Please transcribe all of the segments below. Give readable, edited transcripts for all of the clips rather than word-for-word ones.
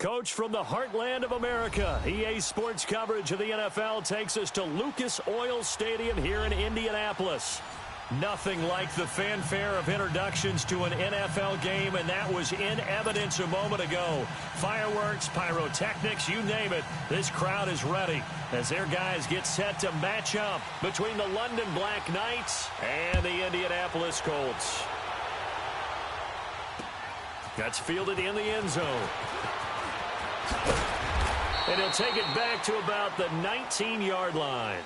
Coach from the heartland of America, EA Sports coverage of the NFL takes us to Lucas Oil Stadium here in Indianapolis. Nothing like the fanfare of introductions to an NFL game, and that was in evidence a moment ago. Fireworks, pyrotechnics, you name it. This crowd is ready as their guys get set to match up between the London Black Knights and the Indianapolis Colts. That's fielded in the end zone. And he'll take it back to about the 19-yard line.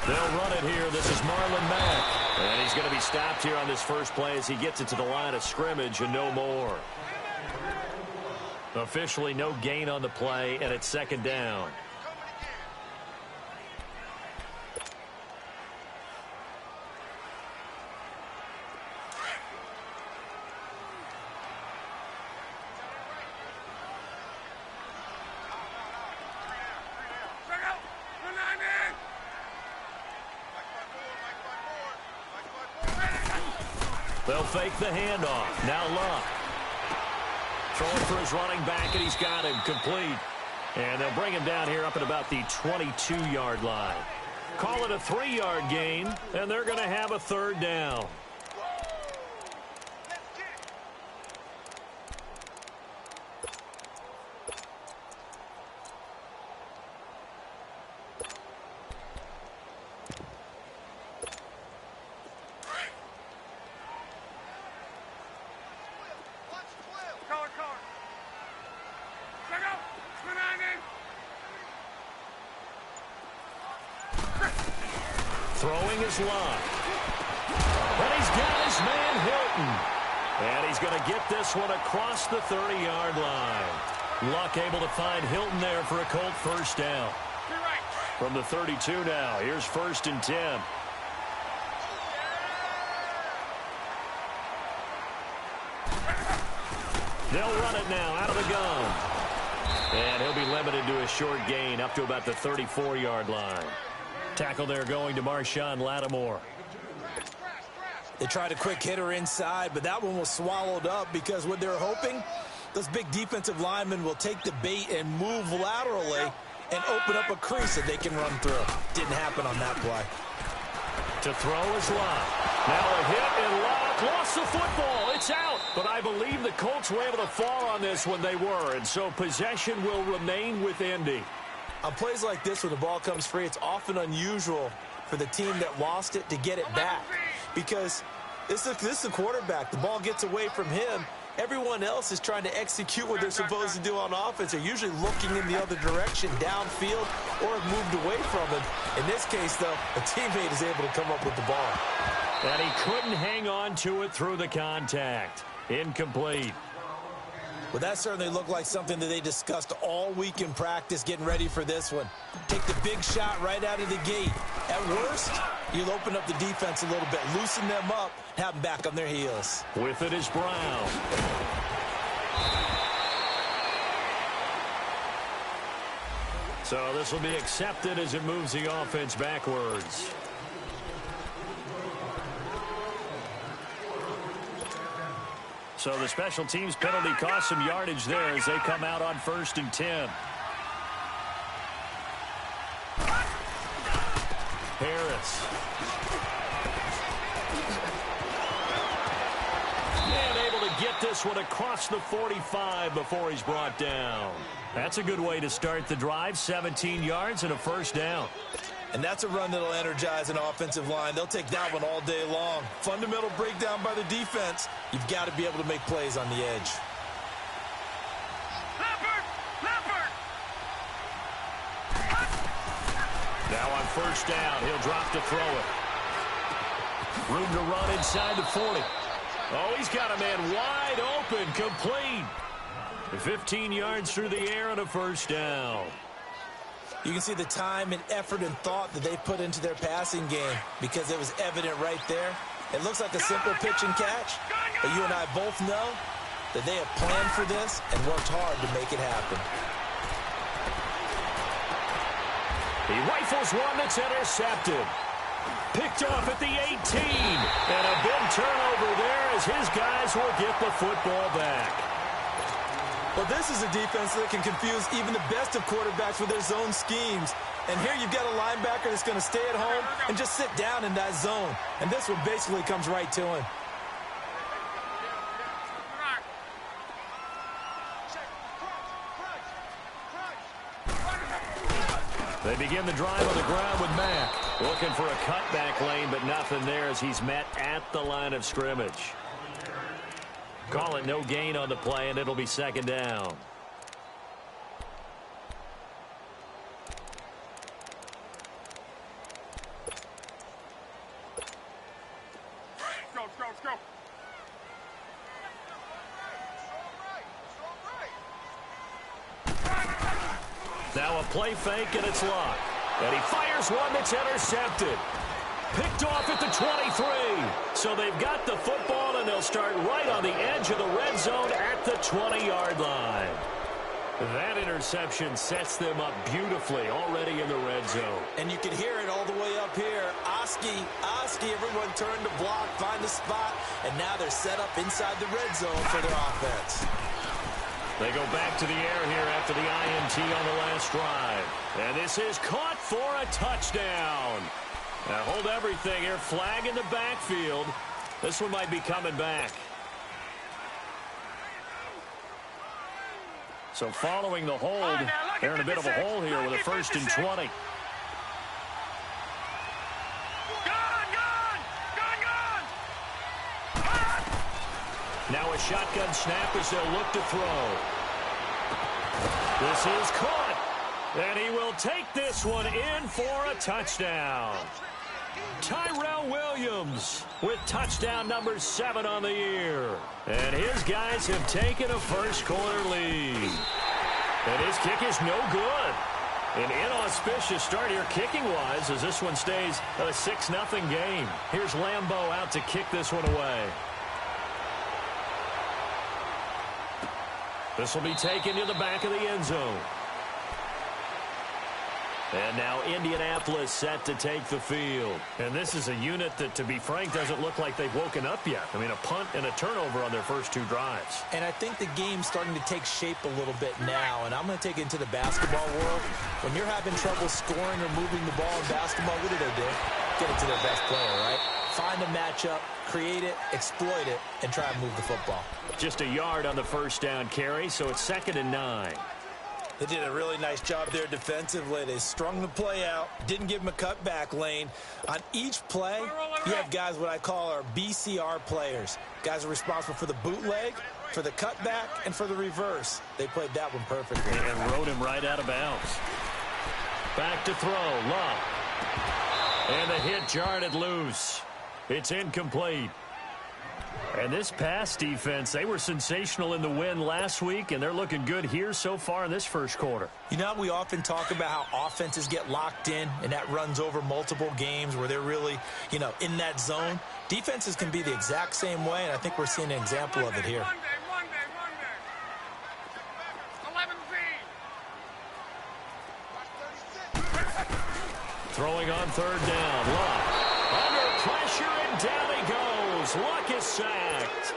They'll run it here. This is Marlon Mack. And he's going to be stopped here on this first play as he gets it to the line of scrimmage and no more. Officially no gain on the play, and it's second down. They'll fake the handoff. Now Luck. Throwing for his running back, and he's got him complete. And they'll bring him down here up at about the 22-yard line. Call it a 3-yard gain, and they're going to have a third down. Throwing his Luck. And he's got his man Hilton. And he's going to get this one across the 30-yard line. Luck able to find Hilton there for a Colt first down. From the 32 now, here's 1st and 10. They'll run it now out of the gun. And he'll be limited to a short gain up to about the 34-yard line. Tackle there going to Marshawn Lattimore. They tried a quick hitter inside, but that one was swallowed up because what they're hoping, those big defensive linemen will take the bait and move laterally and open up a crease that they can run through. Didn't happen on that play. To throw is Luck. Now a hit, and Luck lost the football. It's out. But I believe the Colts were able to fall on this when they were, and so possession will remain with Indy. On plays like this, when the ball comes free, it's often unusual for the team that lost it to get it back. Because this is the quarterback. The ball gets away from him. Everyone else is trying to execute what they're supposed to do on offense. They're usually looking in the other direction, downfield, or have moved away from him. In this case, though, a teammate is able to come up with the ball. And he couldn't hang on to it through the contact. Incomplete. Well, that certainly looked like something that they discussed all week in practice getting ready for this one. Take the big shot right out of the gate. At worst, you'll open up the defense a little bit, loosen them up, have them back on their heels. With it is Brown. So this will be accepted as it moves the offense backwards. So the special teams penalty cost some yardage there as they come out on 1st and 10. Harris. And able to get this one across the 45 before he's brought down. That's a good way to start the drive. 17 yards and a first down. And that's a run that'll energize an offensive line. They'll take that one all day long. Fundamental breakdown by the defense. You've got to be able to make plays on the edge. Now on 1st down, he'll drop to throw it. Room to run inside the 40. Oh, he's got a man wide open, complete. 15 yards through the air and a first down. You can see the time and effort and thought that they put into their passing game because it was evident right there. It looks like a simple pitch and catch, but you and I both know that they have planned for this and worked hard to make it happen. He rifles one that's intercepted. Picked off at the 18. And a big turnover there as his guys will get the football back. Well, this is a defense that can confuse even the best of quarterbacks with their zone schemes. And here you've got a linebacker that's going to stay at home and just sit down in that zone. And this one basically comes right to him. They begin the drive on the ground with Mack. Looking for a cutback lane, but nothing there as he's met at the line of scrimmage. Call it no gain on the play, and it'll be second down. Go. Now a play fake, and it's locked. And he fires one that's intercepted. Picked off at the 23. So they've got the football, and they'll start right on the edge of the red zone at the 20-yard line. That interception sets them up beautifully already in the red zone. And you can hear it all the way up here. Oski, everyone turned to block, find a spot, and now they're set up inside the red zone for their offense. They go back to the air here after the INT on the last drive. And this is caught for a touchdown. Now hold everything here. Flag in the backfield. This one might be coming back. So following the hold, they're in a bit of a hole here with a 1st and 20. Now a shotgun snap as they'll look to throw. This is caught. And he will take this one in for a touchdown. Tyrell Williams with touchdown number 7 on the year. And his guys have taken a first-quarter lead. And his kick is no good. An inauspicious start here kicking-wise as this one stays a 6-0 game. Here's Lambeau out to kick this one away. This will be taken to the back of the end zone. And now Indianapolis set to take the field. And this is a unit that, to be frank, doesn't look like they've woken up yet. I mean, a punt and a turnover on their first 2 drives. And I think the game's starting to take shape a little bit now. And I'm going to take it into the basketball world. When you're having trouble scoring or moving the ball in basketball, what do? Get it to their best player, right? Find a matchup, create it, exploit it, and try and move the football. Just a yard on the first down carry, so it's 2nd and 9. They did a really nice job there defensively. They strung the play out, didn't give them a cutback lane. On each play, you have guys what I call our BCR players. Guys are responsible for the bootleg, for the cutback, and for the reverse. They played that one perfectly. And rode him right out of bounds. Back to throw, Love. And the hit jarred it loose. It's incomplete. And this pass defense, they were sensational in the win last week, and they're looking good here so far in this first quarter. You know, we often talk about how offenses get locked in, and that runs over multiple games where they're really, in that zone. Defenses can be the exact same way, and I think we're seeing an example of it here. Throwing on 3rd down, Luck. Under pressure, and down he goes. Luck is sacked.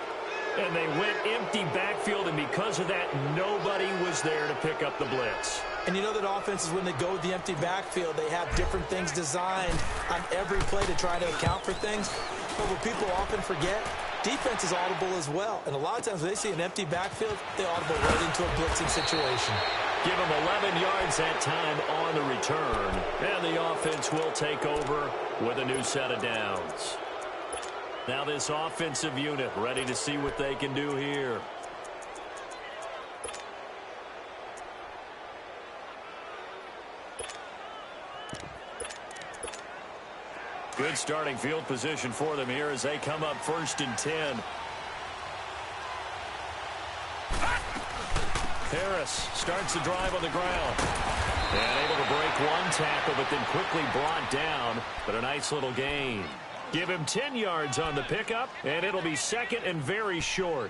And they went empty backfield, and because of that, nobody was there to pick up the blitz. And you know that offenses, when they go with the empty backfield, they have different things designed on every play to try to account for things. But what people often forget, defense is audible as well. And a lot of times when they see an empty backfield, they audible right into a blitzing situation. Give them 11 yards that time on the return. And the offense will take over with a new set of downs. Now this offensive unit ready to see what they can do here. Good starting field position for them here as they come up 1st and 10. Harris starts the drive on the ground. And able to break one tackle, but then quickly brought down. But a nice little gain. Give him 10 yards on the pickup, and it'll be second and very short.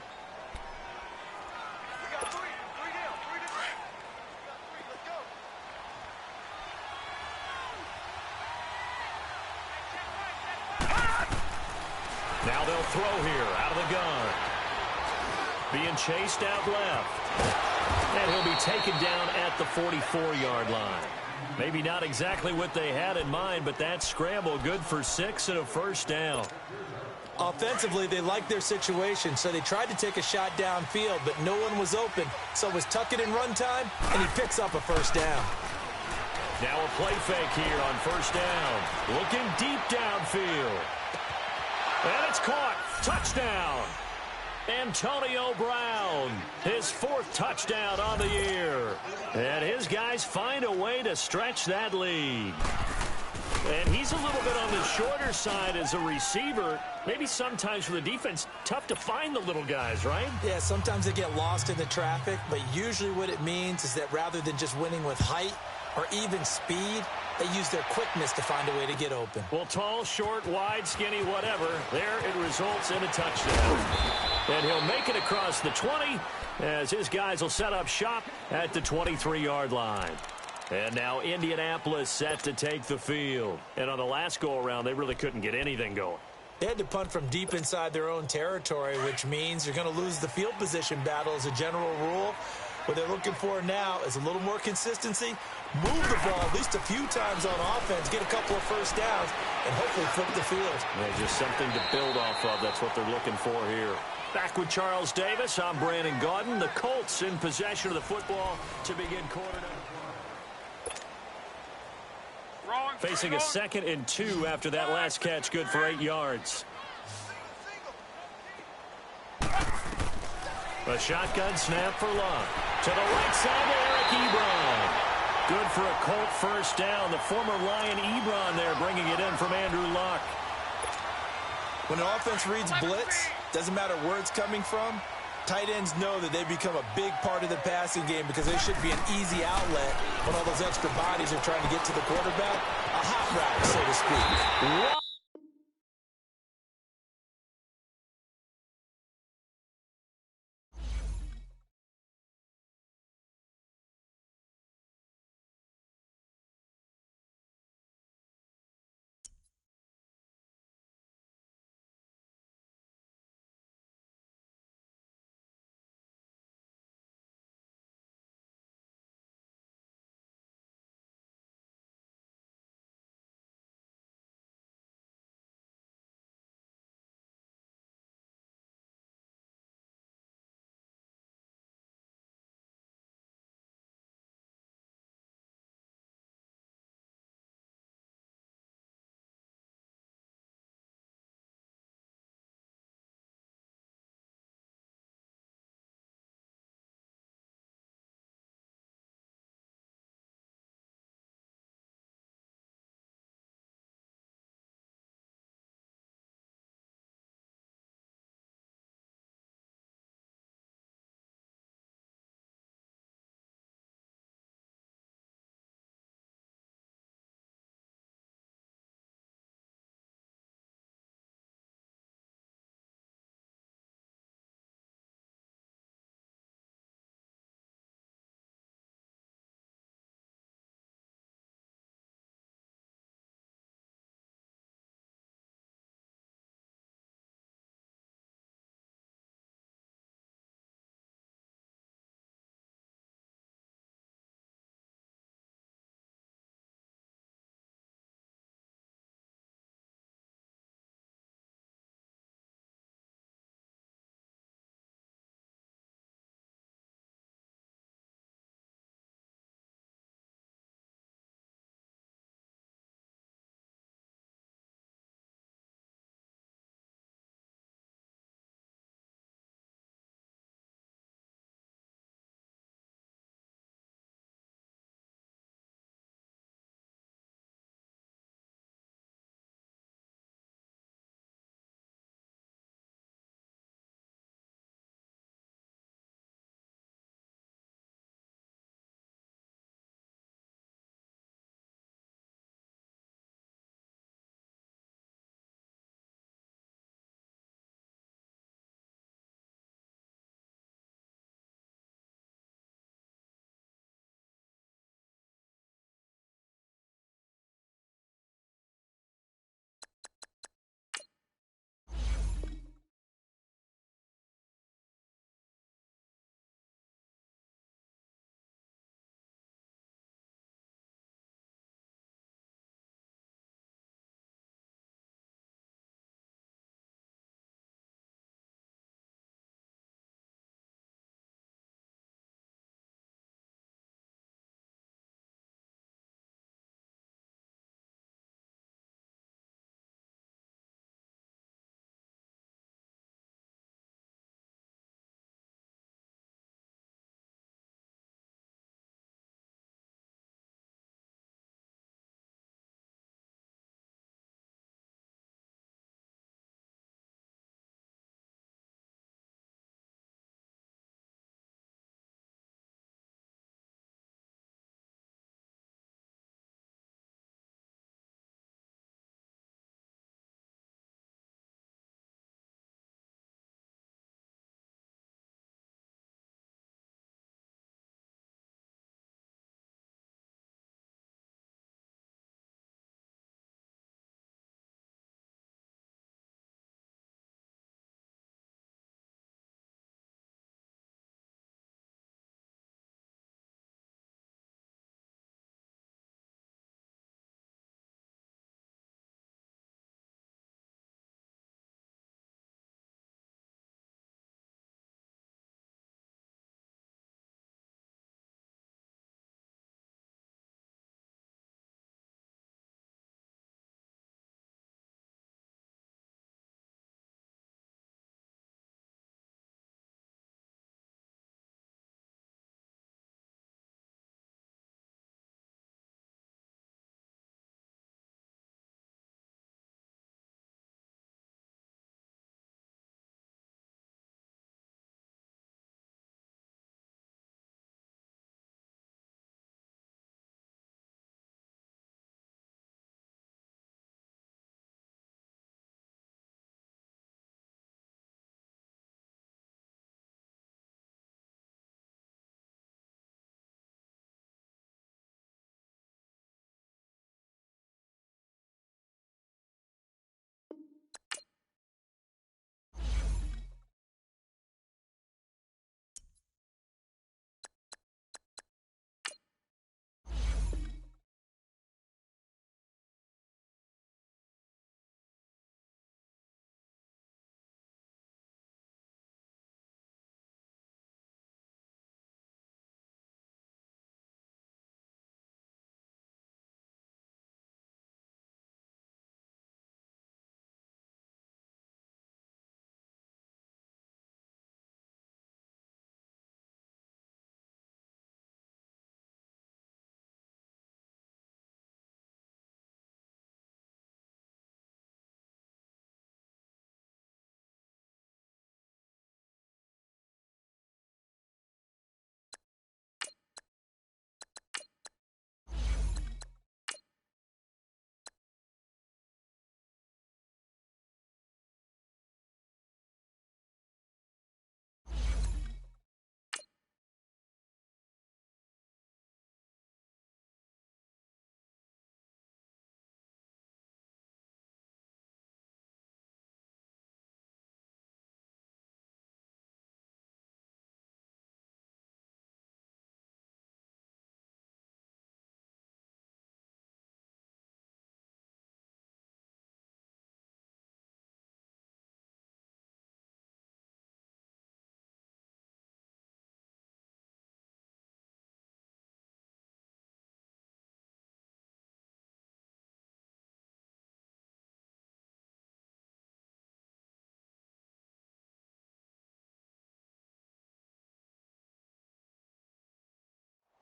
Now they'll throw here out of the gun. Being chased out left. And he'll be taken down at the 44-yard line. Maybe not exactly what they had in mind, but that scramble good for 6 and a first down. Offensively, they liked their situation, so they tried to take a shot downfield, but no one was open. So it was tuck it in run time, and he picks up a first down. Now a play fake here on first down. Looking deep downfield. And it's caught. Touchdown. Antonio Brown, his 4th touchdown on the year. And his guys find a way to stretch that lead. And he's a little bit on the shorter side as a receiver. Maybe sometimes for the defense, tough to find the little guys, right? Yeah, sometimes they get lost in the traffic, but usually what it means is that rather than just winning with height or even speed, they use their quickness to find a way to get open. Well, tall, short, wide, skinny, whatever, there it results in a touchdown. And he'll make it across the 20 as his guys will set up shop at the 23-yard line. And now Indianapolis set to take the field. And on the last go-around, they really couldn't get anything going. They had to punt from deep inside their own territory, which means you're going to lose the field position battle as a general rule. What they're looking for now is a little more consistency, move the ball at least a few times on offense, get a couple of first downs, and hopefully flip the field. Yeah, just something to build off of. That's what they're looking for here. Back with Charles Davis, I'm Brandon Gaudin. The Colts in possession of the football to begin quarter number. Facing a 2nd and 2 after that last catch, good for 8 yards. A shotgun snap for Luck. To the right side to Eric Ebron. Good for a Colt first down. The former Lion Ebron there bringing it in from Andrew Luck. When an offense reads blitz, doesn't matter where it's coming from, tight ends know that they become a big part of the passing game because they should be an easy outlet when all those extra bodies are trying to get to the quarterback. A hot route, so to speak.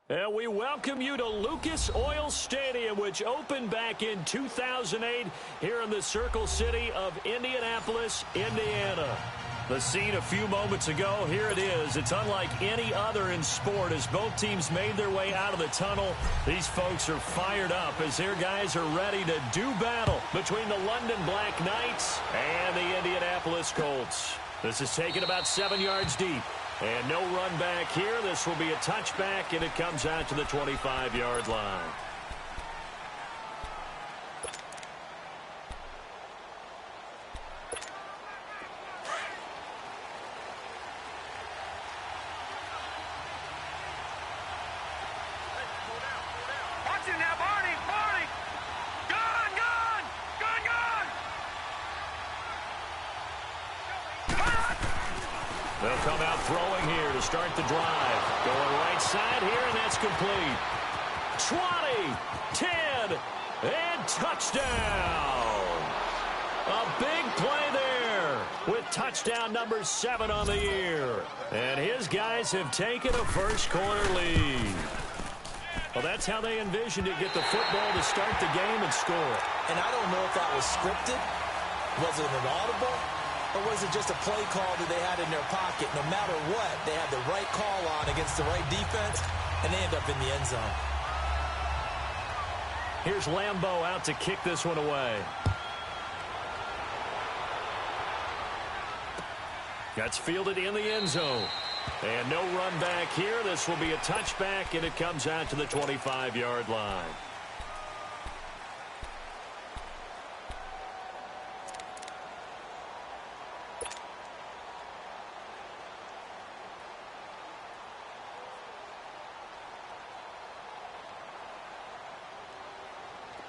And we welcome you to Lucas Oil Stadium, which opened back in 2008 here in the Circle City of Indianapolis, Indiana. The scene a few moments ago, here it is. It's unlike any other in sport as both teams made their way out of the tunnel. These folks are fired up as their guys are ready to do battle between the London Black Knights and the Indianapolis Colts. This is taken about 7 yards deep. And no run back here. This will be a touchback, and it comes out to the 25-yard line. Watch it now, Barney! Barney! Gone! Gone! Gone! Gone! They'll come out throwing here to start the drive. Going right side here, and that's complete. 20, 10, and touchdown. A big play there with touchdown number 7 on the year. And his guys have taken a first-quarter lead. Well, that's how they envisioned it, get the football to start the game and score. And I don't know if that was scripted. Was it an audible? Or was it just a play call that they had in their pocket? No matter what, they had the right call on against the right defense, and they end up in the end zone. Here's Lambeau out to kick this one away. That's fielded in the end zone. And no run back here. This will be a touchback, and it comes out to the 25-yard line.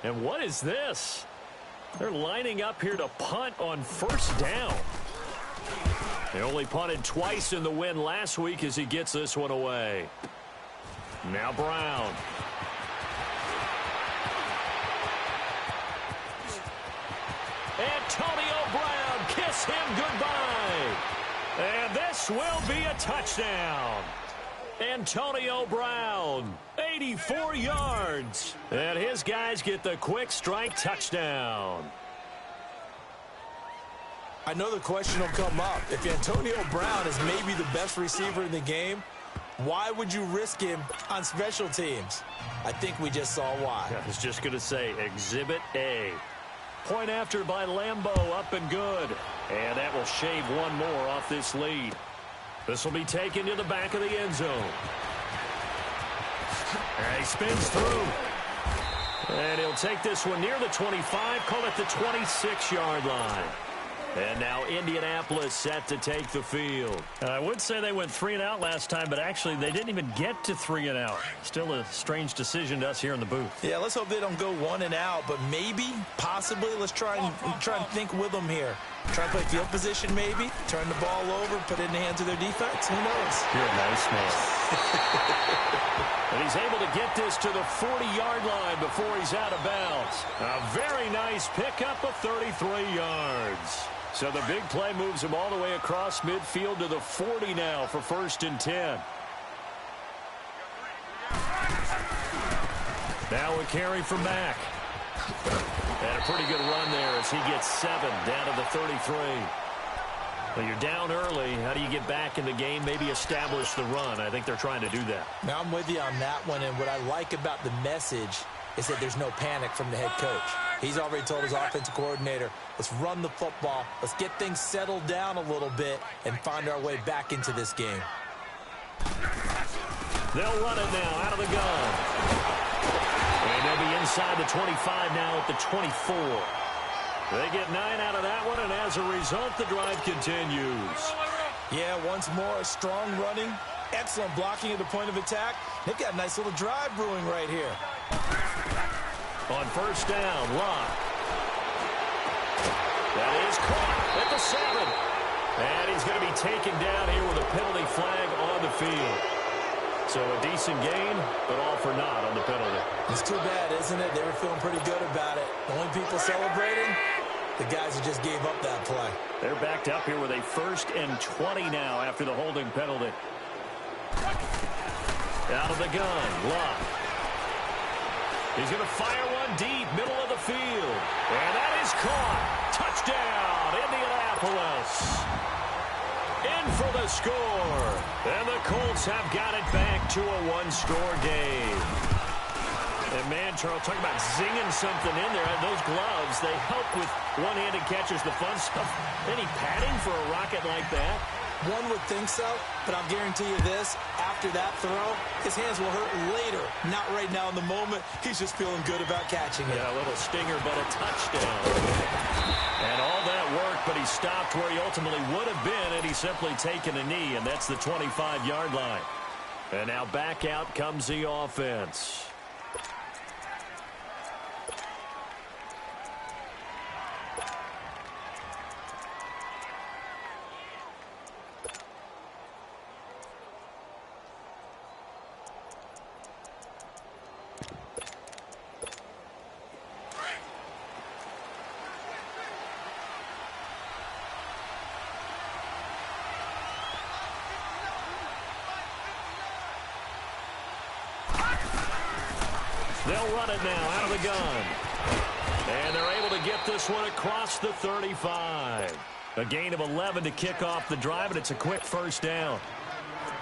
And what is this? They're lining up here to punt on first down. They only punted twice in the win last week as he gets this one away. Now Brown. Antonio Brown, kiss him goodbye. And this will be a touchdown. Antonio Brown, 84 yards. And his guys get the quick strike touchdown. I know the question will come up. If Antonio Brown is maybe the best receiver in the game, why would you risk him on special teams? I think we just saw why. I was just going to say Exhibit A. Point after by Lambeau, up and good. And that will shave one more off this lead. This will be taken to the back of the end zone. And he spins through. And he'll take this one near the 25, call it the 26-yard line. And now Indianapolis set to take the field. I would say they went 3 and out last time, but actually they didn't even get to 3 and out. Still a strange decision to us here in the booth. Yeah, let's hope they don't go 1 and out, but maybe, possibly, let's try and think with them here. Try and play field position maybe, turn the ball over, put it in the hands of their defense. Who knows? You're a nice man. And he's able to get this to the 40-yard line before he's out of bounds. A very nice pickup of 33 yards. So the big play moves him all the way across midfield to the 40 now for 1st and 10. Now a carry from Mack. And a pretty good run there as he gets 7 down to the 33. Well, you're down early. How do you get back in the game, maybe establish the run? I think they're trying to do that. Now I'm with you on that one, and what I like about the message is that there's no panic from the head coach. He's already told his offensive coordinator, let's run the football, let's get things settled down a little bit and find our way back into this game. They'll run it now out of the gun. And they'll be inside the 25 now at the 24. They get 9 out of that one, and as a result, the drive continues. Yeah, once more, strong running, excellent blocking at the point of attack. They've got a nice little drive brewing right here. On first down, Locke. That is caught at the 7. And he's going to be taken down here with a penalty flag on the field. So a decent gain, but all for naught on the penalty. It's too bad, isn't it? They were feeling pretty good about it. The only people celebrating, the guys who just gave up that play. They're backed up here with a 1st and 20 now after the holding penalty. Out of the gun, Love. He's going to fire one deep, middle of the field. And that is caught. Touchdown, Indianapolis. In for the score. And the Colts have got it back to a one-score game. And man, Charles, talking about zinging something in there. Those gloves, they help with one-handed catches, the fun stuff. Any padding for a rocket like that? One would think so, but I'll guarantee you this. After that throw, his hands will hurt later. Not right now in the moment. He's just feeling good about catching it. Yeah, a little stinger, but a touchdown. And all that work, but he stopped where he ultimately would have been had he simply taken a knee, and that's the 25-yard line. And now back out comes the offense. They'll run it now out of the gun. And they're able to get this one across the 35. A gain of 11 to kick off the drive, and it's a quick first down.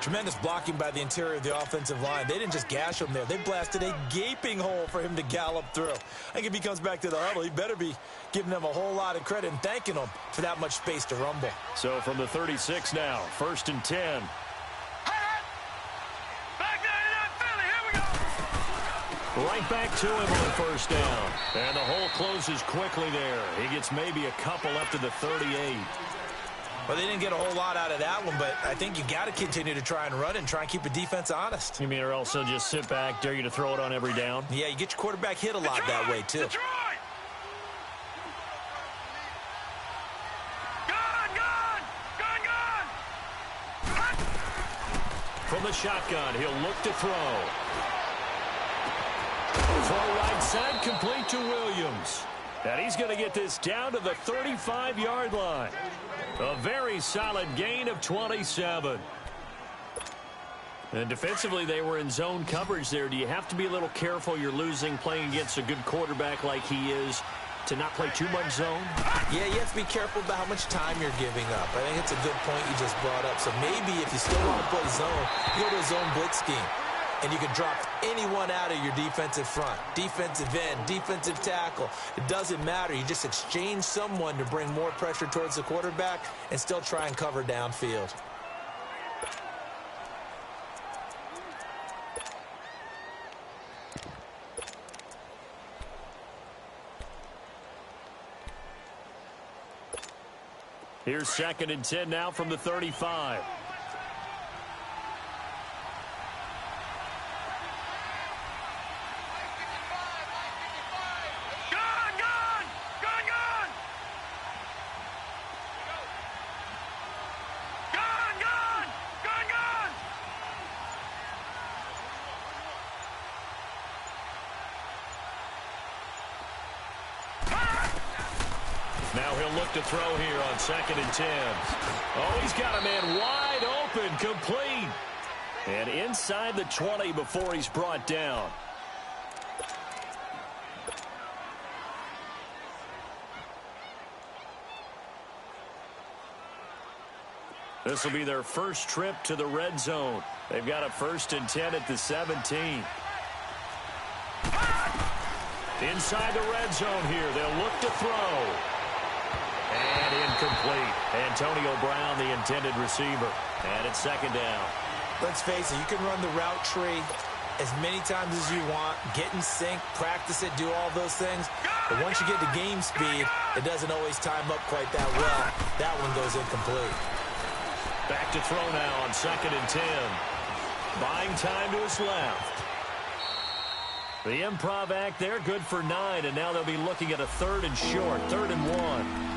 Tremendous blocking by the interior of the offensive line. They didn't just gash him there. They blasted a gaping hole for him to gallop through. I think if he comes back to the huddle, he better be giving them a whole lot of credit and thanking them for that much space to rumble. So from the 36 now, 1st and 10. Right back to him on first down. And the hole closes quickly there. He gets maybe a couple up to the 38. Well, they didn't get a whole lot out of that one, but I think you got to continue to try and run and try and keep the defense honest. You mean or also just sit back, dare you to throw it on every down? Yeah, you get your quarterback hit a lot that way, too. From the shotgun, he'll look to throw. Throw right side, complete to Williams. And he's going to get this down to the 35-yard line. A very solid gain of 27. And defensively, they were in zone coverage there. Do you have to be a little careful you're losing playing against a good quarterback like he is to not play too much zone? Yeah, you have to be careful about how much time you're giving up. I think it's a good point you just brought up. So maybe if you still want to play zone, you go to a zone blitz scheme. And you can drop anyone out of your defensive front, defensive end, defensive tackle. It doesn't matter. You just exchange someone to bring more pressure towards the quarterback and still try and cover downfield. Here's 2nd and 10 now from the 35. Now he'll look to throw here on 2nd and 10. Oh, he's got a man wide open, complete. And inside the 20 before he's brought down. This will be their first trip to the red zone. They've got a 1st and 10 at the 17. Inside the red zone here. They'll look to throw. And incomplete. Antonio Brown, the intended receiver. And it's 2nd down. Let's face it, you can run the route tree as many times as you want, get in sync, practice it, do all those things. But once you get to game speed, it doesn't always time up quite that well. That one goes incomplete. Back to throw now on 2nd and 10. Buying time to his left. The improv act there, good for 9, and now they'll be looking at a 3rd and short, 3rd and 1.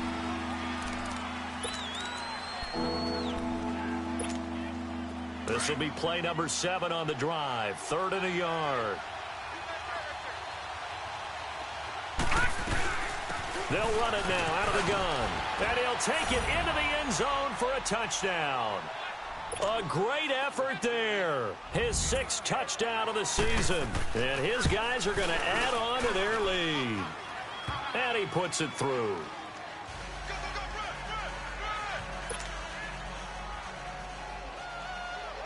This will be play number 7 on the drive, 3rd and a yard. They'll run it now out of the gun. And he'll take it into the end zone for a touchdown. A great effort there. His 6th touchdown of the season. And his guys are going to add on to their lead. And he puts it through.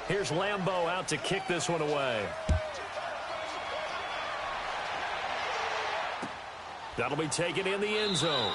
Here's Lambeau out to kick this one away. That'll be taken in the end zone.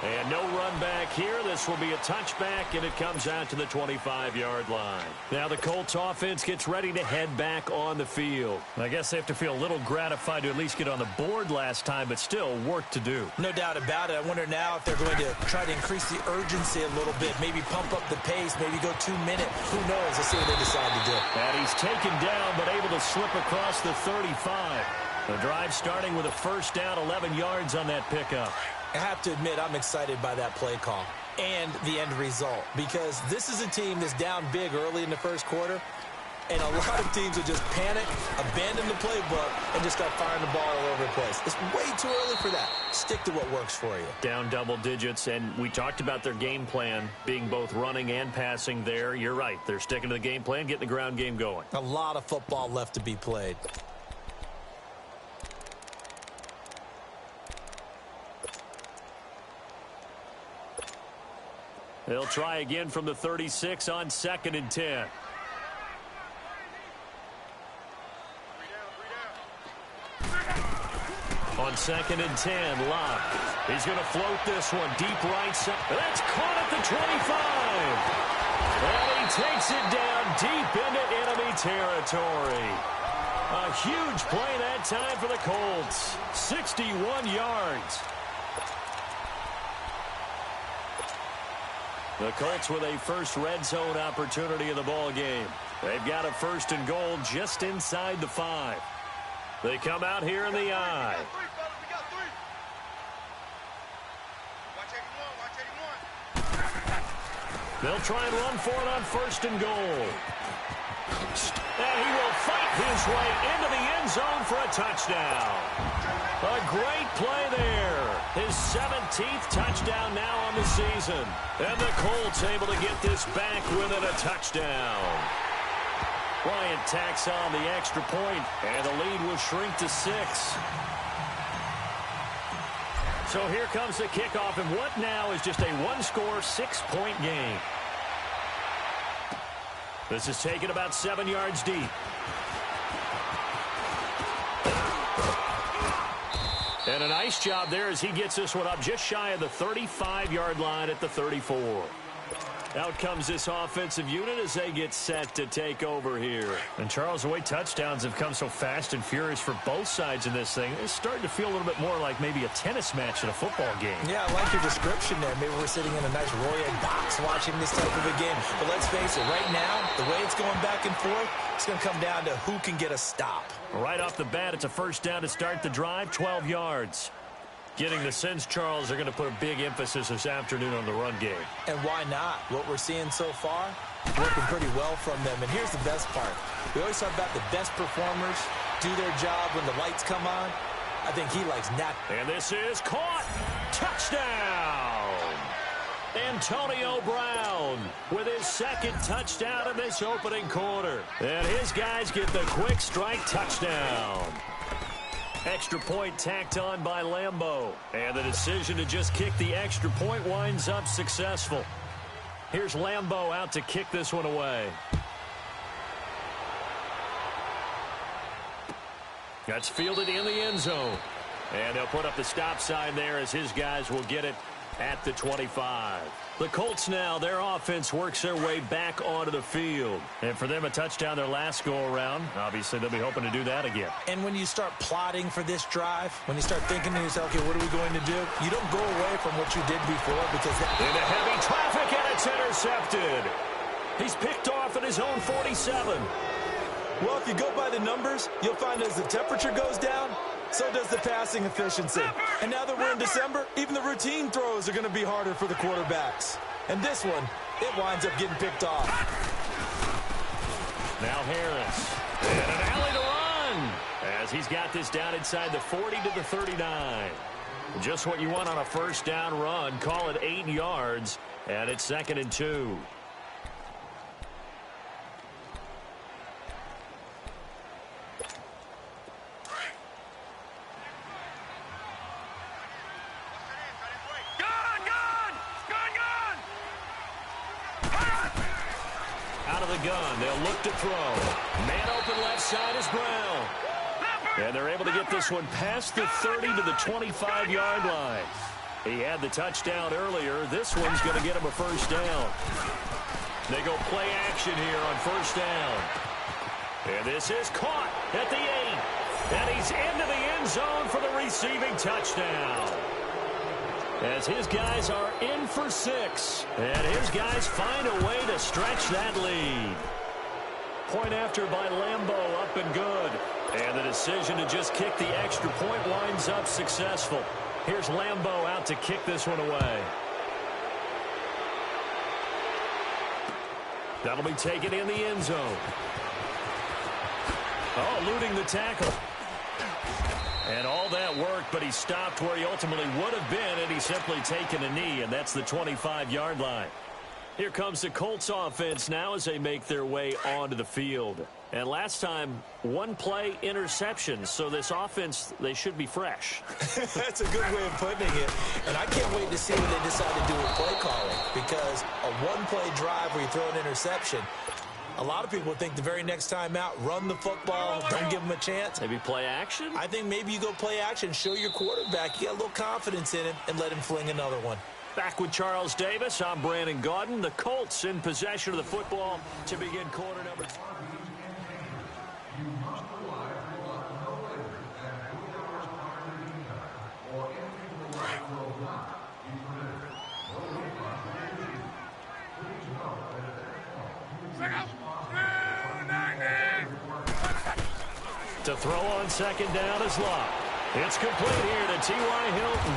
And no run back here. This will be a touchback, and it comes out to the 25-yard line. Now the Colts offense gets ready to head back on the field. I guess they have to feel a little gratified to at least get on the board last time, but still work to do. No doubt about it. I wonder now if they're going to try to increase the urgency a little bit, maybe pump up the pace, maybe go 2-minute. Who knows? Let's see what they decide to do. And he's taken down, but able to slip across the 35. The drive starting with a first down, 11 yards on that pickup. I have to admit, I'm excited by that play call and the end result, because this is a team that's down big early in the first quarter, and a lot of teams will just panic, abandon the playbook, and just start firing the ball all over the place. It's way too early for that. Stick to what works for you. Down double digits, and we talked about their game plan being both running and passing there. You're right. They're sticking to the game plan, getting the ground game going. A lot of football left to be played. They'll try again from the 36 on 2nd and 10. On 2nd and 10, Locke. He's going to float this one deep right side. That's caught at the 25. And he takes it down deep into enemy territory. A huge play that time for the Colts. 61 yards. The Colts with a first red zone opportunity in the ball game. They've got a 1st and goal just inside the 5. They come out here in the I. They'll try and run for it on 1st and goal. And he will fight his way into the end zone for a touchdown. A great play there. His 17th touchdown now on the season. And the Colts able to get this back within a touchdown. Bryant tacks on the extra point, and the lead will shrink to 6. So here comes the kickoff, and what now is just a one-score, 6-point game. This is taken about 7 yards deep. And a nice job there as he gets this one up just shy of the 35-yard line at the 34. Out comes this offensive unit as they get set to take over here. And, Charles, the way touchdowns have come so fast and furious for both sides in this thing, it's starting to feel a little bit more like maybe a tennis match in a football game. Yeah, I like your description there. Maybe we're sitting in a nice royal box watching this type of a game. But let's face it, right now, the way it's going back and forth, it's going to come down to who can get a stop. Right off the bat, it's a first down to start the drive, 12 yards. Getting the sense, Charles, they're going to put a big emphasis this afternoon on the run game. And why not? What we're seeing so far, working pretty well from them. And here's the best part. We always talk about the best performers do their job when the lights come on. I think he likes that. And this is caught. Touchdown. Antonio Brown with his 2nd touchdown in this opening quarter. And his guys get the quick strike touchdown. Extra point tacked on by Lambeau. And the decision to just kick the extra point winds up successful. Here's Lambeau out to kick this one away. That's fielded in the end zone. And they'll put up the stop sign there as his guys will get it at the 25. The Colts now, their offense works their way back onto the field. And for them, a touchdown their last go-around. Obviously, they'll be hoping to do that again. And when you start plotting for this drive, when you start thinking to yourself, okay, what are we going to do? You don't go away from what you did before because... Into heavy traffic, and it's intercepted. He's picked off at his own 47. Well, if you go by the numbers, you'll find as the temperature goes down, so does the passing efficiency. And now that we're in December, even the routine throws are going to be harder for the quarterbacks. And this one, it winds up getting picked off. Now Harris. And an alley to run as he's got this down inside the 40 to the 39. Just what you want on a first down run. Call it 8 yards, and it's 2nd and 2. of the gun. They'll look to throw. Man open left side is Brown. And they're able to get this one past the 30 to the 25-yard line. He had the touchdown earlier. This one's going to get him a first down. They go play action here on first down. And this is caught at the 8. And he's into the end zone for the receiving touchdown. As his guys are in for 6. And his guys find a way to stretch that lead. Point after by Lambeau, up and good. And the decision to just kick the extra point winds up successful. Here's Lambeau out to kick this one away. That'll be taken in the end zone. Oh, eluding the tackle. And all that worked, but he stopped where he ultimately would have been, and he's simply taken a knee, and that's the 25-yard line. Here comes the Colts offense now as they make their way onto the field. And last time, one play interception, so this offense, they should be fresh. That's a good way of putting it. And I can't wait to see what they decide to do with play calling, because a one-play drive where you throw an interception, a lot of people think the very next time out, run the football, don't give them a chance. Maybe play action? I think maybe you go play action, show your quarterback, you got a little confidence in him, and let him fling another one. Back with Charles Davis, I'm Brandon Gaudin. The Colts in possession of the football to begin quarter number 2. To throw on second down is Locke. It's complete here to T.Y. Hilton.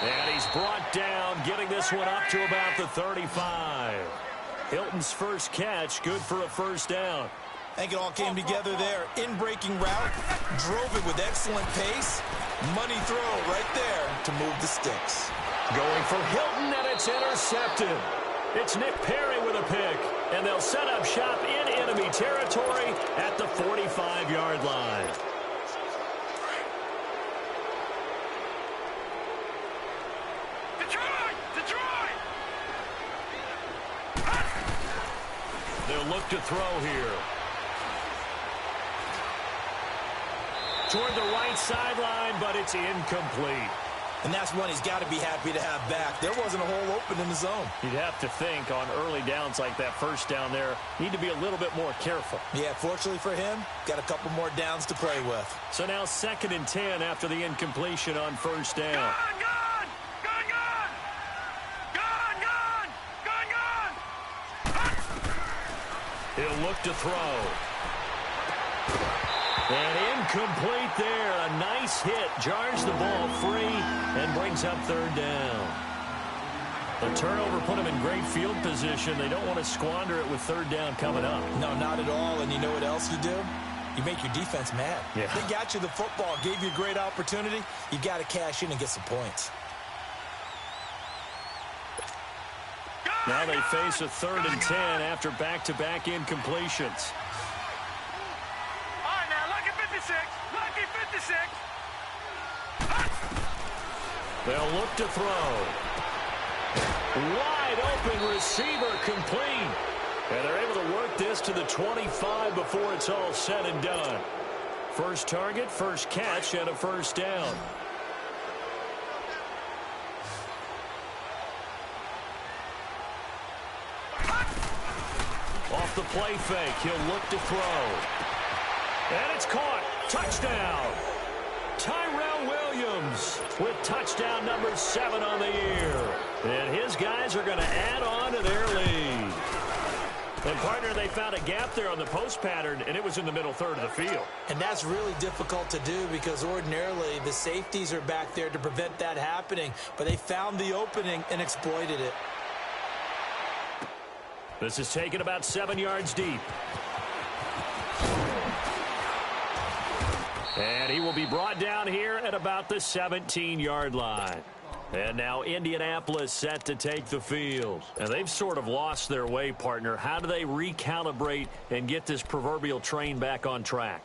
And he's brought down, getting this one up to about the 35. Hilton's first catch, good for a first down. I think it all came together there. In-breaking route, drove it with excellent pace. Money throw right there to move the sticks. Going for Hilton, and it's intercepted. It's Nick Perry with a pick, and they'll set up shop in enemy territory at the 45-yard line. Detroit! They'll look to throw here. Toward the right sideline, but it's incomplete. And that's one he's got to be happy to have back. There wasn't a hole open in the zone. You'd have to think on early downs like that first down there, need to be a little bit more careful. Yeah, fortunately for him, got a couple more downs to play with. So now 2nd and 10 after the incompletion on first down. He'll look to throw. And incomplete there. A nice hit. Jars the ball free and brings up 3rd down. The turnover put him in great field position. They don't want to squander it with 3rd down coming up. No, not at all. And you know what else you do? You make your defense mad. Yeah. They got you the football, gave you a great opportunity. You got to cash in and get some points. Now they face a 3rd and 10 after back-to-back incompletions. All right, now, lucky 56. Lucky 56. They'll look to throw. Wide open receiver complete. And they're able to work this to the 25 before it's all said and done. First target, first catch, and a first down. Off the play fake, he'll look to throw. And it's caught. Touchdown. Tyrell Williams with touchdown number 7 on the year. And his guys are going to add on to their lead. And, partner, they found a gap there on the post pattern, and it was in the middle third of the field. And that's really difficult to do because ordinarily the safeties are back there to prevent that happening. But they found the opening and exploited it. This is taken about 7 yards deep. And he will be brought down here at about the 17-yard line. And now Indianapolis set to take the field. And they've sort of lost their way, partner. How do they recalibrate and get this proverbial train back on track?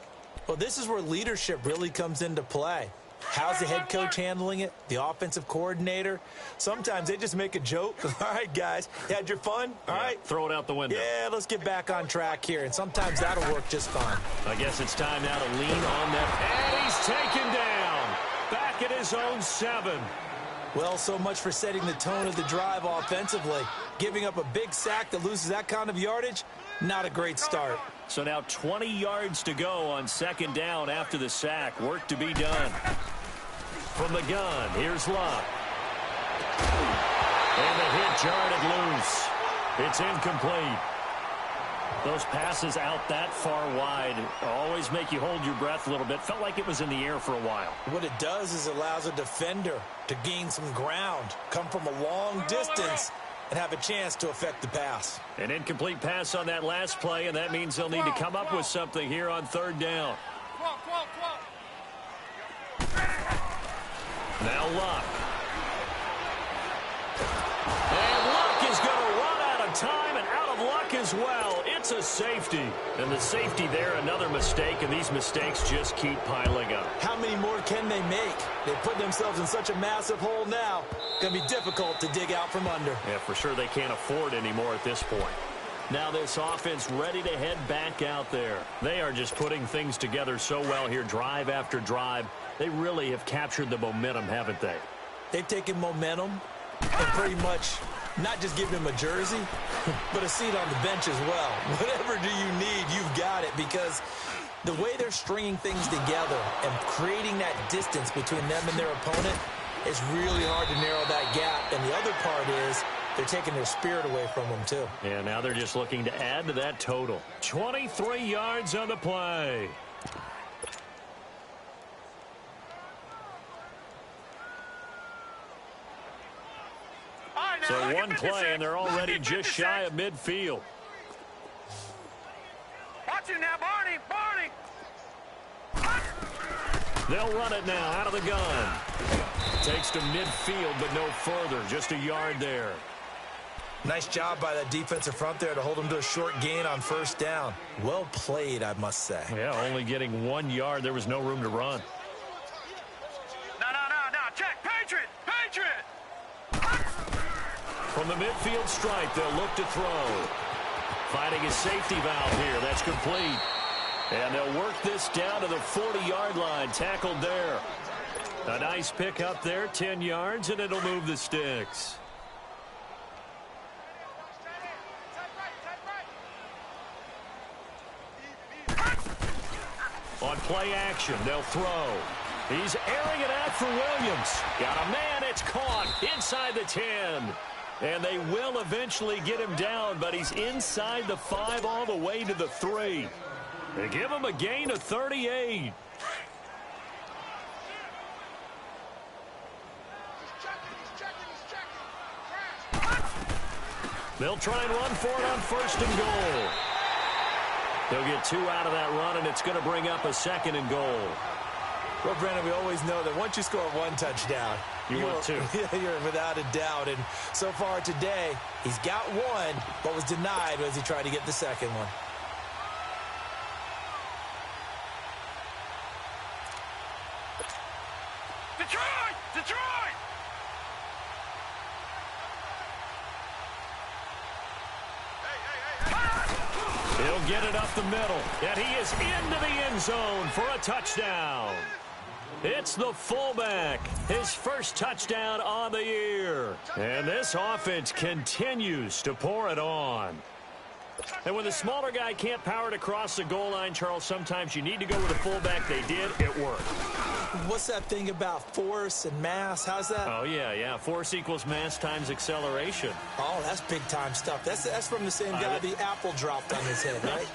Well, this is where leadership really comes into play. How's the head coach handling it? The offensive coordinator? Sometimes they just make a joke. All right, guys, you had your fun? All right. Throw it out the window. Yeah, let's get back on track here, and sometimes that'll work just fine. I guess it's time now to lean on that. And he's taken down. Back at his own 7. Well, so much for setting the tone of the drive offensively. Giving up a big sack that loses that kind of yardage, not a great start. So now 20 yards to go on 2nd down after the sack. Work to be done. From the gun, here's Luck. And the hit jarred it loose. It's incomplete. Those passes out that far wide always make you hold your breath a little bit. Felt like it was in the air for a while. What it does is it allows a defender to gain some ground, come from a long distance, and have a chance to affect the pass. An incomplete pass on that last play, and that means they'll need to come up with something here on 3rd down. Now Luck. And Luck is going to run out of time and out of luck as well. It's a safety. And the safety there, another mistake, and these mistakes just keep piling up. How many more can they make? They put themselves in such a massive hole now. Going to be difficult to dig out from under. Yeah, for sure they can't afford any more at this point. Now this offense ready to head back out there. They are just putting things together so well here, drive after drive. They really have captured the momentum, haven't they? They've taken momentum and pretty much not just given him a jersey, but a seat on the bench as well. Whatever do you need, you've got it, because the way they're stringing things together and creating that distance between them and their opponent is really hard to narrow that gap. And the other part is they're taking their spirit away from them, too. Yeah, now they're just looking to add to that total. 23 yards on the play. So one play, and they're already just shy of midfield. Watch it now, Barney, Barney. They'll run it now out of the gun. Takes to midfield, but no further. Just a yard there. Nice job by that defensive front there to hold them to a short gain on 1st down. Well played, I must say. Yeah, only getting 1 yard. There was no room to run. No, check, Patriot, Patriot. From the midfield stripe, they'll look to throw. Finding a safety valve here. That's complete. And they'll work this down to the 40-yard line. Tackled there. A nice pick up there, 10 yards, and it'll move the sticks. On play action, they'll throw. He's airing it out for Williams. Got a man, it's caught inside the 10. And they will eventually get him down, but he's inside the 5 all the way to the 3. They give him a gain of 38. They'll try and run for it on 1st and goal. They'll get 2 out of that run, and it's going to bring up a 2nd and goal. Well, Brandon, we always know that once you score 1 touchdown, you want 2. You're without a doubt. And so far today, he's got 1, but was denied as he tried to get the 2nd one. Detroit, Detroit. He'll get it up the middle, and he is into the end zone for a touchdown. It's the fullback, his first touchdown on the year. And this offense continues to pour it on. And when the smaller guy can't power it across the goal line, Charles, sometimes you need to go with a fullback. They did. It worked. What's that thing about force and mass? How's that? Oh, yeah. Force equals mass times acceleration. Oh, that's big-time stuff. That's from the same guy the apple dropped on his head, right?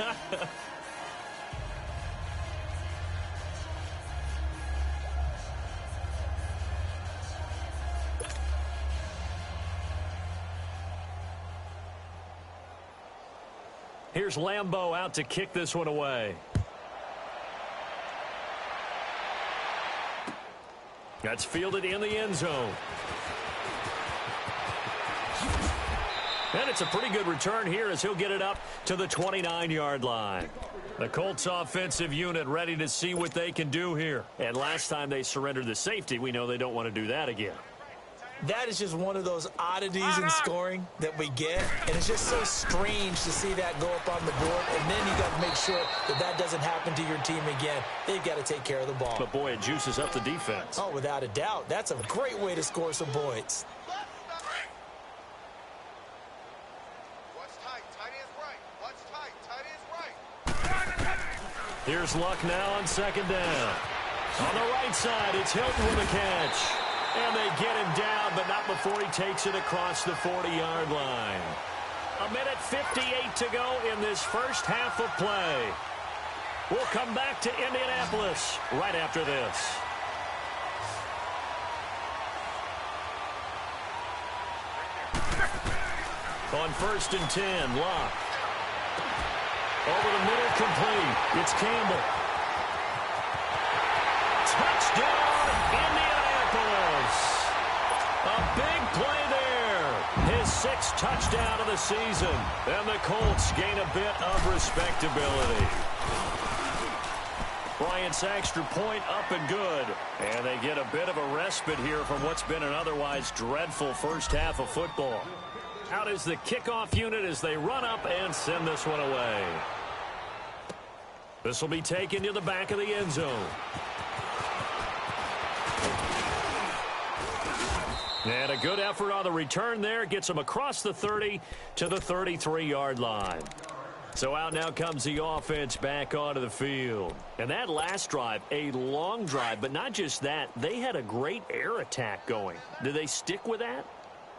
Here's Lambeau out to kick this one away. That's fielded in the end zone. And it's a pretty good return here as he'll get it up to the 29-yard line. The Colts offensive unit ready to see what they can do here. And last time they surrendered the safety, we know they don't want to do that again. That is just one of those oddities in scoring that we get, and it's just so strange to see that go up on the board, and then you got to make sure that that doesn't happen to your team again. They've got to take care of the ball. But, boy, it juices up the defense. Oh, without a doubt. That's a great way to score some points. Here's Luck now on second down. On the right side, it's Hilton with a catch. And they get him down, but not before he takes it across the 40-yard line. 1:58 to go in this first half of play. We'll come back to Indianapolis right after this. On 1st and 10, Luck. Over the middle, complete. It's Campbell. Touchdown, Indianapolis. A big play there. His 6th touchdown of the season. And the Colts gain a bit of respectability. Bryant's extra point up and good. And they get a bit of a respite here from what's been an otherwise dreadful first half of football. Out is the kickoff unit as they run up and send this one away. This will be taken to the back of the end zone. And a good effort on the return there. Gets them across the 30 to the 33-yard line. So out now comes the offense back onto the field. And that last drive, a long drive, but not just that. They had a great air attack going. Do they stick with that?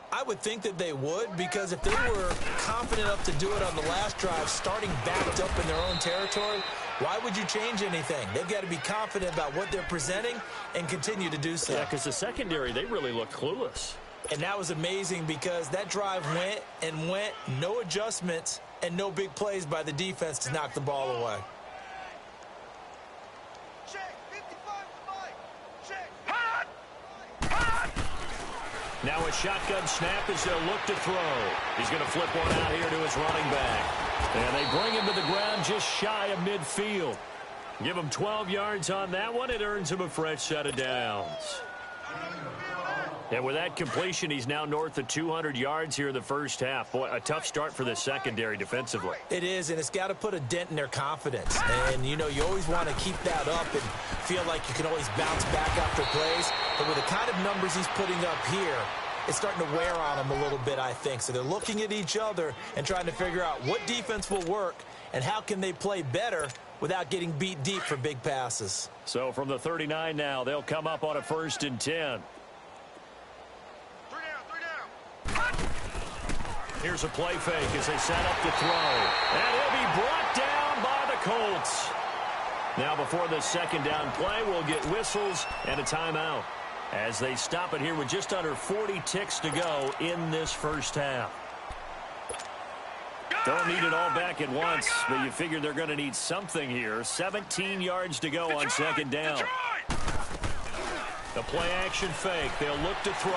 I would think that they would, because if they were confident enough to do it on the last drive, starting backed up in their own territory, why would you change anything? They've got to be confident about what they're presenting and continue to do so. Yeah, because the secondary, they really looked clueless. And that was amazing because that drive went and went, no adjustments, and no big plays by the defense to knock the ball away. Now a shotgun snap as they'll look to throw. He's going to flip one out here to his running back. And they bring him to the ground just shy of midfield. Give him 12 yards on that one. It earns him a fresh set of downs. And with that completion, he's now north of 200 yards here in the first half. Boy, a tough start for the secondary defensively. It is, and it's got to put a dent in their confidence. And, you know, you always want to keep that up and feel like you can always bounce back after plays. But with the kind of numbers he's putting up here, it's starting to wear on them a little bit, I think. So they're looking at each other and trying to figure out what defense will work and how can they play better without getting beat deep for big passes. So from the 39 now, they'll come up on a 1st and 10. Here's a play fake as they set up to throw. And he'll be brought down by the Colts. Now before the second down play, we'll get whistles and a timeout as they stop it here with just under 40 ticks to go in this first half. Don't need it all back at once, but you figure they're going to need something here. 17 yards to go on second down. The play action fake. They'll look to throw.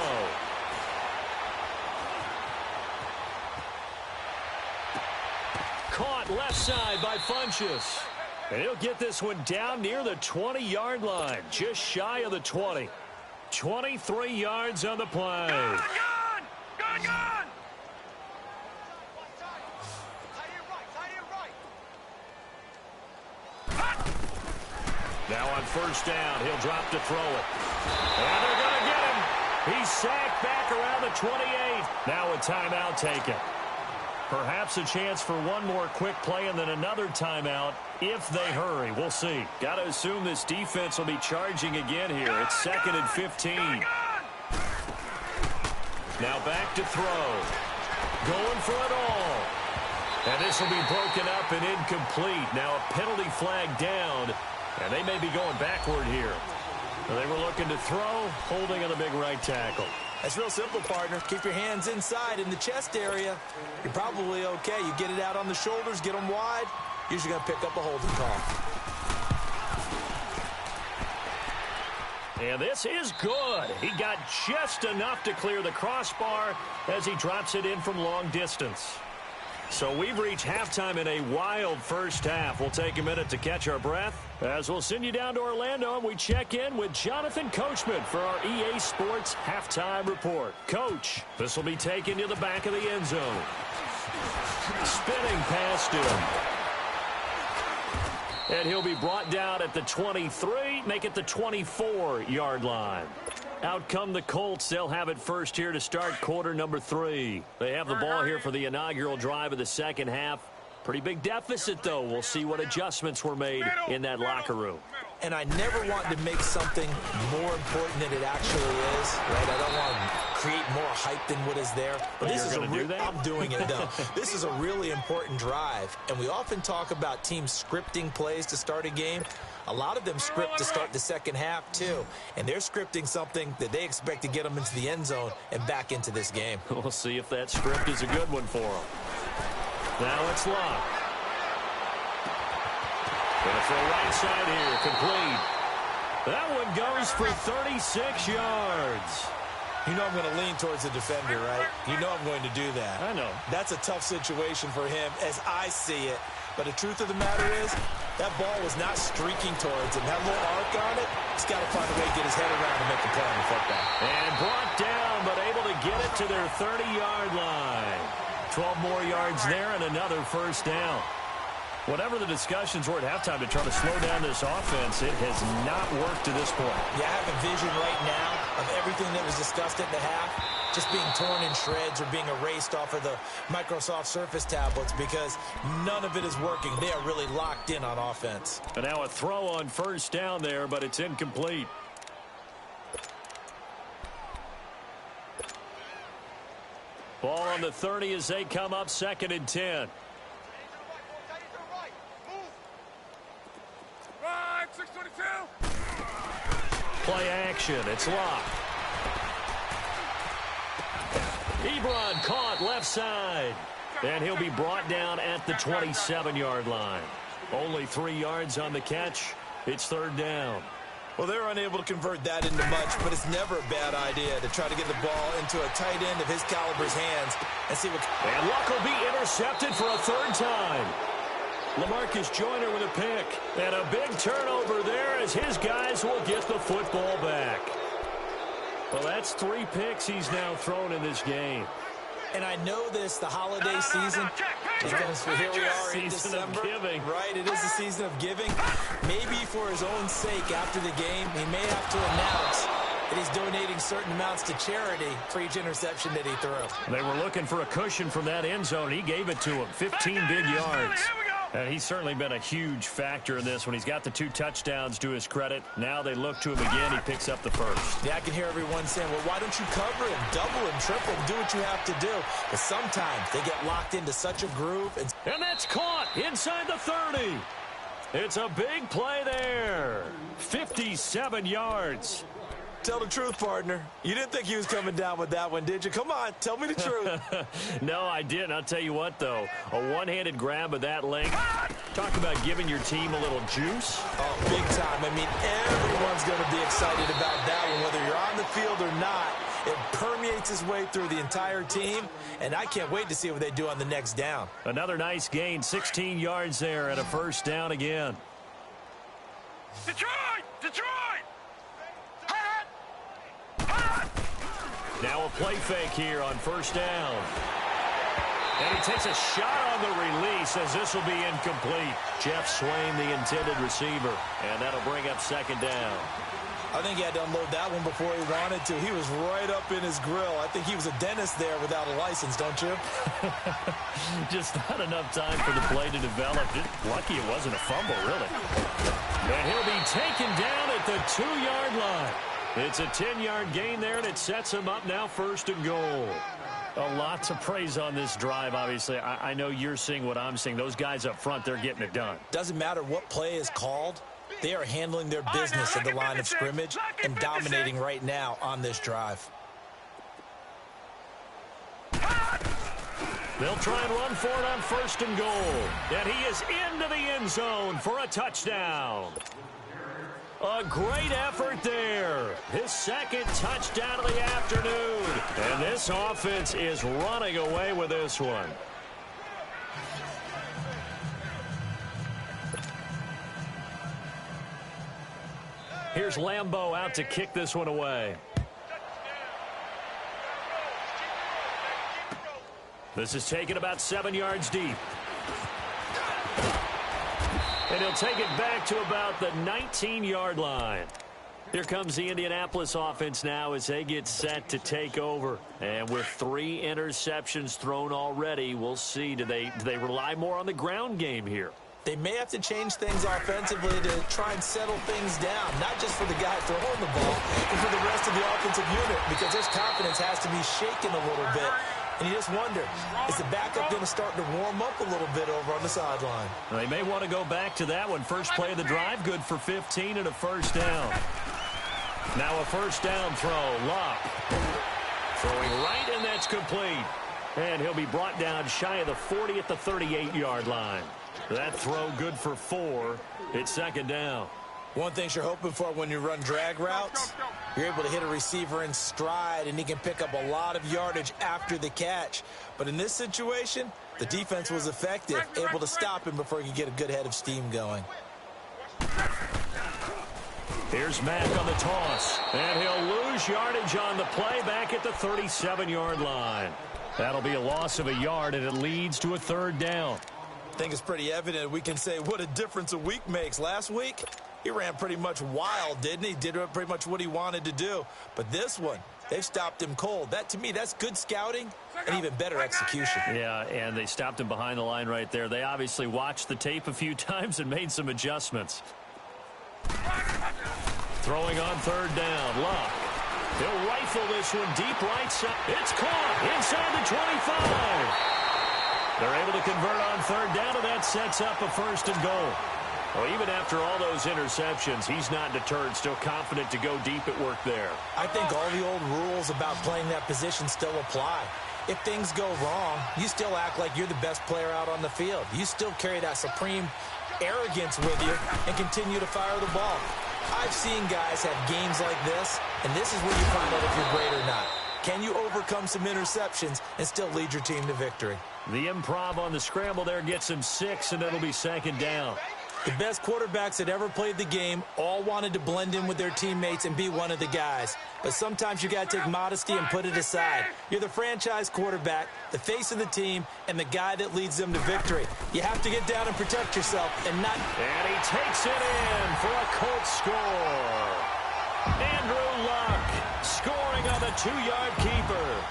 Caught left side by Funchess. And he'll get this one down near the 20-yard line, just shy of the 20. 23 yards on the play. Gone! Now on first down, he'll drop to throw it. And they're going to get him. He's sacked back around the 28. Now a timeout taken. Perhaps a chance for one more quick play and then another timeout if they hurry. We'll see. Got to assume this defense will be charging again here. It's 2nd and 15. Now back to throw. Going for it all. And this will be broken up and incomplete. Now a penalty flag down. And they may be going backward here. They were looking to throw, holding on the big right tackle. That's real simple, partner. Keep your hands inside in the chest area. You're probably okay. You get it out on the shoulders, get them wide. Usually going to pick up a holding call. And this is good. He got just enough to clear the crossbar as he drops it in from long distance. So we've reached halftime in a wild first half. We'll take a minute to catch our breath as we'll send you down to Orlando and we check in with Jonathan Coachman for our EA Sports Halftime Report. Coach, this will be taken to the back of the end zone. Spinning past him. And he'll be brought down at the 23, make it the 24-yard line. Out come the Colts. They'll have it first here to start quarter number 3. They have the ball here for the inaugural drive of the second half. Pretty big deficit, though. We'll see what adjustments were made in that locker room. And I never want to make something more important than it actually is, right? I don't want to create more hype than what is there. But this is I'm doing it, though. This is a really important drive. And we often talk about teams scripting plays to start a game. A lot of them script to start the second half, too. And they're scripting something that they expect to get them into the end zone and back into this game. We'll see if that script is a good one for them. Now it's Locke. Gonna throw right side here, complete. That one goes for 36 yards. You know I'm going to lean towards the defender, right? You know I'm going to do that. I know. That's a tough situation for him as I see it. But the truth of the matter is, that ball was not streaking towards him. That little arc on it, he's got to find a way to get his head around and make a play on the football. And brought down, but able to get it to their 30-yard line. 12 more yards there and another first down. Whatever the discussions were at halftime to try to slow down this offense, it has not worked to this point. Yeah, I have a vision right now of everything that was discussed at the half just being torn in shreds or being erased off of the Microsoft Surface tablets because none of it is working. They are really locked in on offense. And now a throw on first down there, but it's incomplete. Ball on the 30 as they come up 2nd and 10. Right, 622. Play action. It's Locke. Ebron caught left side. And he'll be brought down at the 27-yard line. Only 3 yards on the catch. It's 3rd down. Well, they're unable to convert that into much, but it's never a bad idea to try to get the ball into a tight end of his caliber's hands and see what... And Luck will be intercepted for a 3rd time. LaMarcus Joyner with a pick. And a big turnover there as his guys will get the football back. Well, that's 3 picks he's now thrown in this game. And I know this, the holiday season, here we are in December, right? It is the season of giving. Maybe for his own sake after the game, he may have to announce that he's donating certain amounts to charity for each interception that he threw. They were looking for a cushion from that end zone. He gave it to him, 15 big yards. And he's certainly been a huge factor in this when he's got the 2 touchdowns to his credit. Now they look to him again. He picks up the first. Yeah, I can hear everyone saying, well, why don't you cover him, double him, triple him, do what you have to do. But sometimes they get locked into such a groove. And that's caught inside the 30. It's a big play there. 57 yards. Tell the truth, partner. You didn't think he was coming down with that one, did you? Come on, tell me the truth. No, I didn't. I'll tell you what, though. A one-handed grab of that length. Talk about giving your team a little juice. Oh, big time. I mean, everyone's going to be excited about that one, whether you're on the field or not. It permeates its way through the entire team, and I can't wait to see what they do on the next down. Another nice gain, 16 yards there, and a first down again. Detroit! Detroit! Now a play fake here on first down. And he takes a shot on the release as this will be incomplete. Jeff Swain, the intended receiver. And that'll bring up 2nd down. I think he had to unload that one before he wanted to. He was right up in his grill. I think he was a dentist there without a license, don't you? Just not enough time for the play to develop. Just lucky it wasn't a fumble, really. And he'll be taken down at the 2-yard line. It's a 10-yard gain there, and it sets him up now 1st and goal. A lot to praise on this drive, obviously. I know you're seeing what I'm seeing. Those guys up front, they're getting it done. Doesn't matter what play is called. They are handling their business at the line of scrimmage and dominating right now on this drive. They'll try and run for it on 1st and goal. And he is into the end zone for a touchdown. A great effort there. His 2nd touchdown of the afternoon. And this offense is running away with this one. Here's Lambeau out to kick this one away. This is taken about 7 yards deep. And he'll take it back to about the 19-yard line. Here comes the Indianapolis offense now as they get set to take over. And with 3 interceptions thrown already, we'll see. Do they rely more on the ground game here? They may have to change things offensively to try and settle things down, not just for the guy throwing the ball, but for the rest of the offensive unit, because his confidence has to be shaken a little bit. And you just wonder, is the backup going to start to warm up a little bit over on the sideline? They may want to go back to that one. First play of the drive, good for 15 and a first down. Now a first down throw. Luck throwing right, and that's complete. And he'll be brought down shy of the 40 at the 38-yard line. That throw good for 4. It's second down. One thing you're hoping for when you run drag routes, you're able to hit a receiver in stride, and he can pick up a lot of yardage after the catch. But in this situation, the defense was effective, able to stop him before he could get a good head of steam going. Here's Mack on the toss, and he'll lose yardage on the play back at the 37-yard line. That'll be a loss of a yard, and it leads to a third down. I think it's pretty evident we can say what a difference a week makes. Last week, he ran pretty much wild, didn't he? Did pretty much what he wanted to do. But this one, they've stopped him cold. That, to me, that's good scouting and even better execution. Yeah, and they stopped him behind the line right there. They obviously watched the tape a few times and made some adjustments. Throwing on third down, Luck. He'll rifle this one deep right side. It's caught inside the 25. They're able to convert on third down, and that sets up a first and goal. Well, even after all those interceptions, he's not deterred, still confident to go deep at work there. I think all the old rules about playing that position still apply. If things go wrong, you still act like you're the best player out on the field. You still carry that supreme arrogance with you and continue to fire the ball. I've seen guys have games like this, and this is where you find out if you're great or not. Can you overcome some interceptions and still lead your team to victory? The improv on the scramble there gets him 6, and it'll be second down. The best quarterbacks that ever played the game all wanted to blend in with their teammates and be one of the guys. But sometimes you got to take modesty and put it aside. You're the franchise quarterback, the face of the team, and the guy that leads them to victory. You have to get down and protect yourself and not... And he takes it in for a Colts score. Andrew Luck scoring on the 2-yard keeper.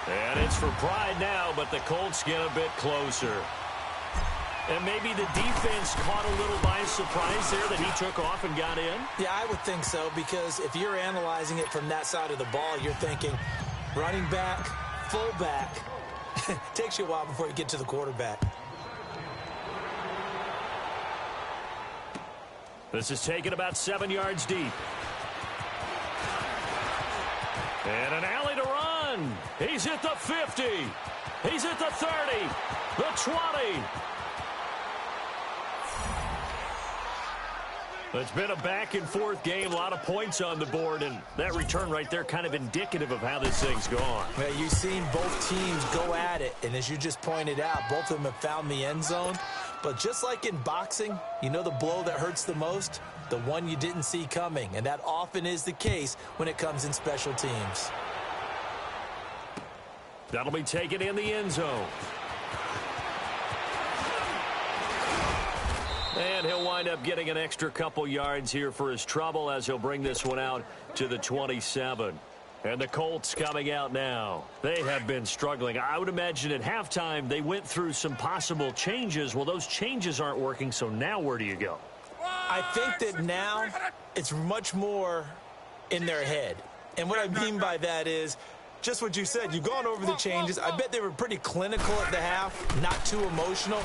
And it's for pride now, but the Colts get a bit closer. And maybe the defense caught a little by surprise there that he took off and got in? Yeah, I would think so, because if you're analyzing it from that side of the ball, you're thinking running back, fullback. Takes you a while before you get to the quarterback. This is taken about 7 yards deep. And an alley to run. He's at the 50. He's at the 30. The 20. It's been a back-and-forth game, a lot of points on the board, and that return right there kind of indicative of how this thing's gone. Well, you've seen both teams go at it, and as you just pointed out, both of them have found the end zone. But just like in boxing, you know the blow that hurts the most? The one you didn't see coming, and that often is the case when it comes in special teams. That'll be taken in the end zone. And he'll wind up getting an extra couple yards here for his trouble as he'll bring this one out to the 27. And the Colts coming out now. They have been struggling. I would imagine at halftime they went through some possible changes. Well, those changes aren't working, so now where do you go? I think that now it's much more in their head. And what I mean by that is just what you said. You've gone over the changes. I bet they were pretty clinical at the half, not too emotional.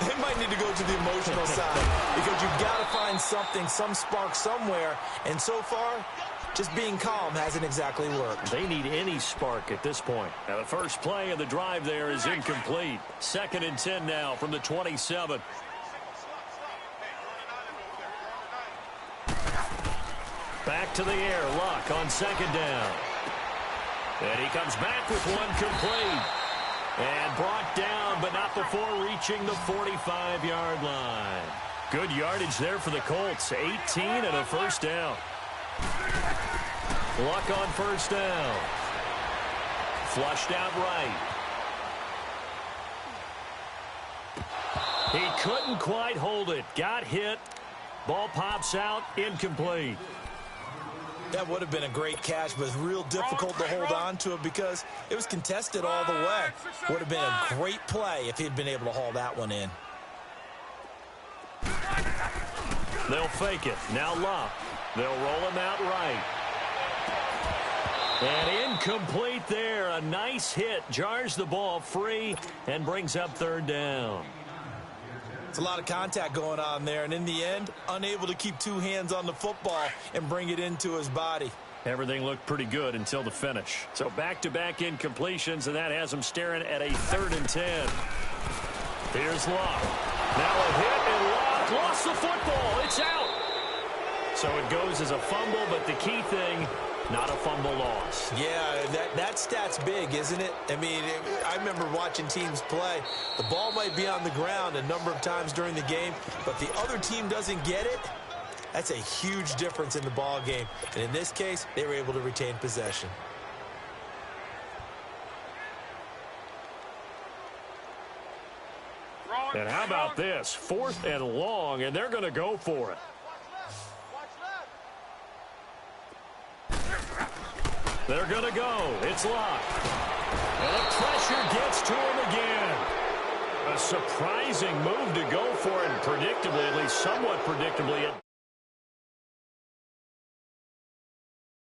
They might need to go to the emotional side because you've got to find something, some spark somewhere. And so far, just being calm hasn't exactly worked. They need any spark at this point. Now, the first play of the drive there is incomplete. 2nd and 10 now from the 27. Back to the air. Luck on 2nd down. And he comes back with one complete. And brought down, but not before reaching the 45-yard line. Good yardage there for the Colts. 18 and a first down. Luck on first down. Flushed out right. He couldn't quite hold it. Got hit. Ball pops out. Incomplete. That would have been a great catch, but it's real difficult to hold on to it because it was contested all the way. Would have been a great play if he'd been able to haul that one in. They'll fake it. Now Luck. They'll roll him out right. And incomplete there. A nice hit. Jars the ball free and brings up third down. It's a lot of contact going on there, and in the end, unable to keep two hands on the football and bring it into his body. Everything looked pretty good until the finish. So back-to-back incompletions, and that has him staring at a 3rd and 10. Here's Luck. Now a hit, and Luck lost the football. It's out. So it goes as a fumble, but the key thing, not a fumble loss. Yeah, that stat's big, isn't it? I mean, I remember watching teams play. The ball might be on the ground a number of times during the game, but the other team doesn't get it. That's a huge difference in the ball game. And in this case, they were able to retain possession. And how about this? 4th and long, and they're going to go for it. They're going to go. It's Luck. And the pressure gets to him again. A surprising move to go for it, predictably, at least somewhat predictably.